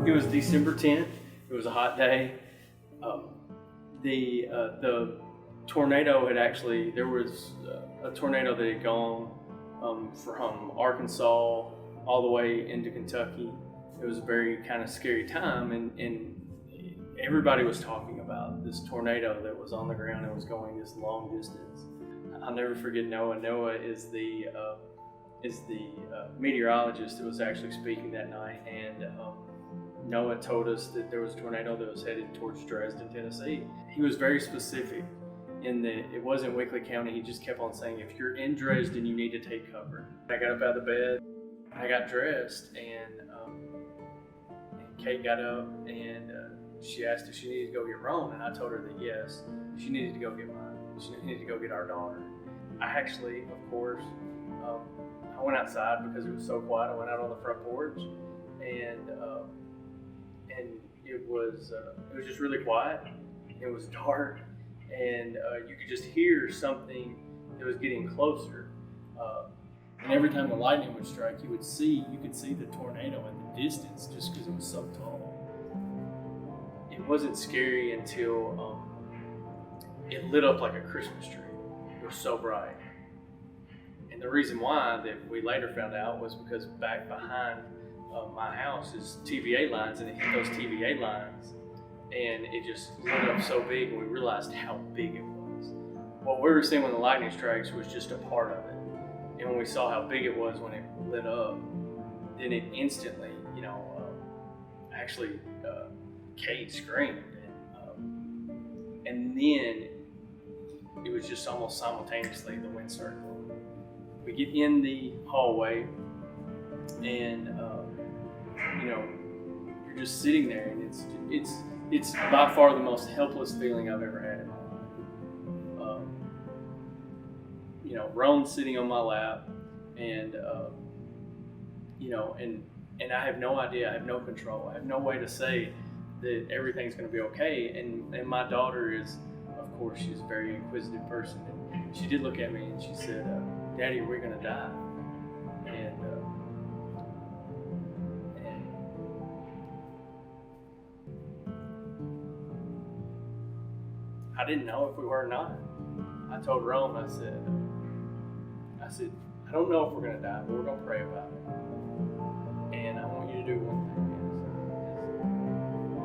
It was December 10th. It was a hot day. The tornado had actually, there was a tornado that had gone from Arkansas all the way into Kentucky. It was a very kind of scary time, and everybody was talking about this tornado that was on the ground and was going this long distance. I'll never forget Noah. Noah is the meteorologist that was actually speaking that night, and Noah told us that there was a tornado that was headed towards Dresden, Tennessee. He was very specific in that it wasn't Wickley County. He just kept on saying, if you're in Dresden, you need to take cover. I got up out of the bed, I got dressed, and Kate got up and she asked if she needed to go get Roan, and I told her that yes, she needed to go get mine. She needed to go get our daughter. I actually, of course, I went outside because it was so quiet. I went out on the front porch, and it was just really quiet. It was dark, and you could just hear something that was getting closer. And every time the lightning would strike, you could see the tornado in the distance, just because it was so tall. It wasn't scary until it lit up like a Christmas tree. It was so bright. And the reason why that we later found out was because back behind my house is TVA lines, and it hit those TVA lines, and it just lit up so big, and we realized how big it was. What we were seeing when the lightning strikes was just a part of it. And when we saw how big it was when it lit up, then it instantly, actually Kate screamed. And then it was just almost simultaneously the wind started blowing. We get in the hallway, and you're just sitting there, and it's by far the most helpless feeling I've ever had in my life. Roan's sitting on my lap, and and I have no idea, I have no control, I have no way to say that everything's going to be okay. And my daughter is, of course, she's a very inquisitive person, and she did look at me and she said, "Daddy, are we going to die?" And I didn't know if we were or not. I told Roan, I said, I don't know if we're going to die, but we're going to pray about it. And I want you to do one thing.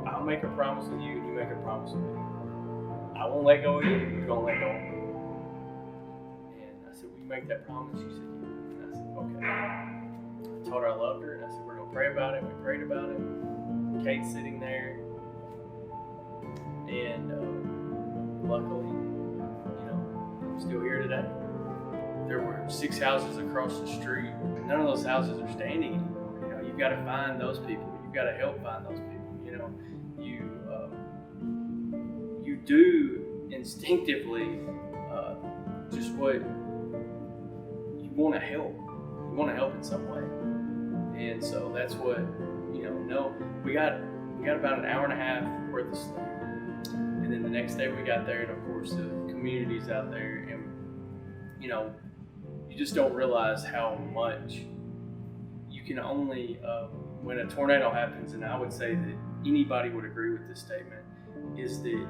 I'll make a promise with you, and you make a promise with me. I won't let go of you, you're going to let go of me. And I said, will you make that promise? She said, yeah. And I said, okay. I told her I loved her, and I said, we're going to pray about it. We prayed about it. Kate's sitting there. And luckily, I'm still here today. There were 6 houses across the street. None of those houses are standing anymore. You've got to find those people. You've got to help find those people. You do instinctively just what you want to help. You want to help in some way, and so that's what No, we got about an hour and a half worth of sleep, and then the next day we got there, and of course the community's out there, and you just don't realize how much you can only, when a tornado happens, and I would say that anybody would agree with this statement, is that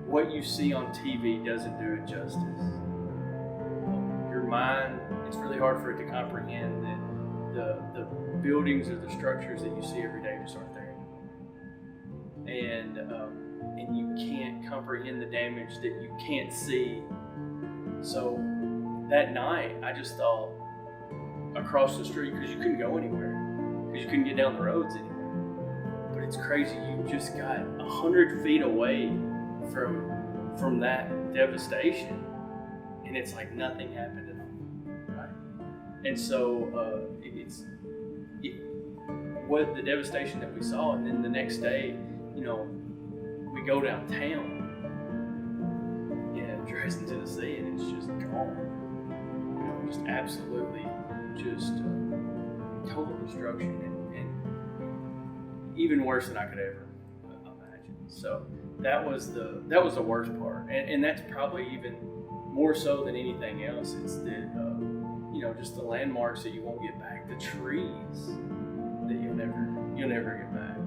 what you see on TV doesn't do it justice. Your mind, it's really hard for it to comprehend that the buildings or the structures that you see every day just aren't there anymore. And you can't comprehend the damage that you can't see. So that night, I just thought, across the street, because you couldn't go anywhere, because you couldn't get down the roads anywhere. But it's crazy, you just got 100 feet away from that devastation, and it's like nothing happened at all, right? And so what the devastation that we saw, and then the next day, we go downtown in Dresden, Tennessee, and it's just gone. Just absolutely, just total destruction, and even worse than I could ever imagine. So that was the worst part, and that's probably even more so than anything else. It's that just the landmarks that you won't get back, the trees that you'll never get back.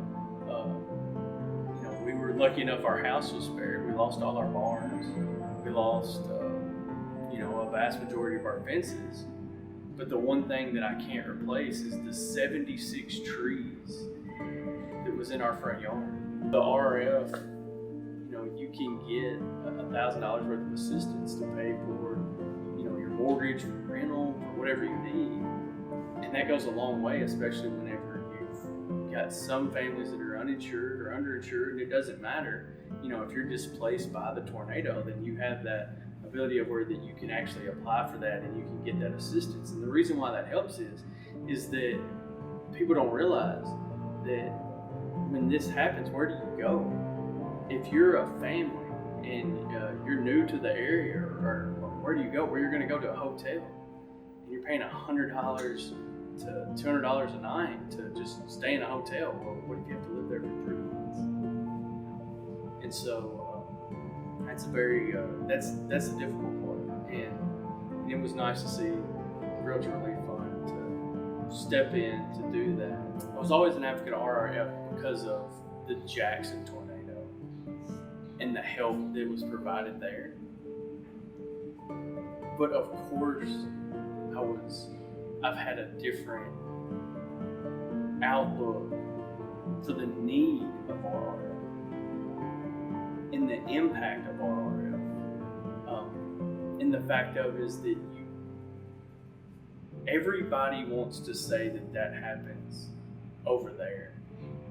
were lucky enough our house was spared. We lost all our barns. We lost, a vast majority of our fences. But the one thing that I can't replace is the 76 trees that was in our front yard. The RRF, you can get $1,000 worth of assistance to pay for, your mortgage, rental, whatever you need. And that goes a long way, especially whenever you've got some families that are uninsured or underinsured, and it doesn't matter. If you're displaced by the tornado, then you have that ability of where that you can actually apply for that and you can get that assistance. And the reason why that helps is that people don't realize that when this happens, where do you go? If you're a family and you're new to the area, or where do you go? Where you're going to go to a hotel and you're paying $100 to $200 a night to just stay in a hotel. Well, what if you have to live there for 3 months? And so that's a very that's the difficult part. And it was nice to see the Realtor Relief Fund to step in to do that. I was always an advocate of RRF because of the Jackson tornado and the help that was provided there. But of course, I've had a different outlook for the need of RRF and the impact of RRF. And the fact of is that everybody wants to say that happens over there.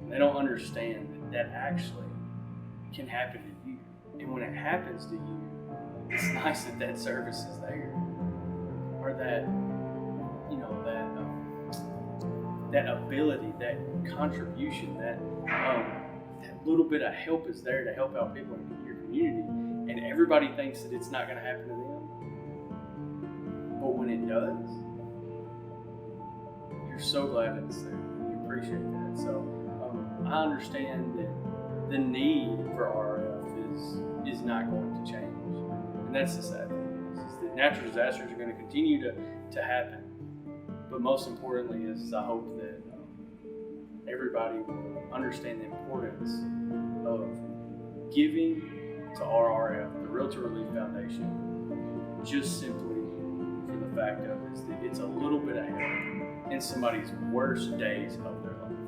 They don't understand that actually can happen to you. And when it happens to you, it's nice that service is there, or that that ability, that contribution, that little bit of help is there to help out people in your community. And everybody thinks that it's not going to happen to them, but when it does, you're so glad it's there. You appreciate that. So I understand that the need for RRF is not going to change. And that's the sad thing, is that natural disasters are going to continue to happen. But most importantly is I hope that everybody will understand the importance of giving to RRF, the Realtor Relief Foundation, just simply for the fact of is that it's a little bit of help in somebody's worst days of their life.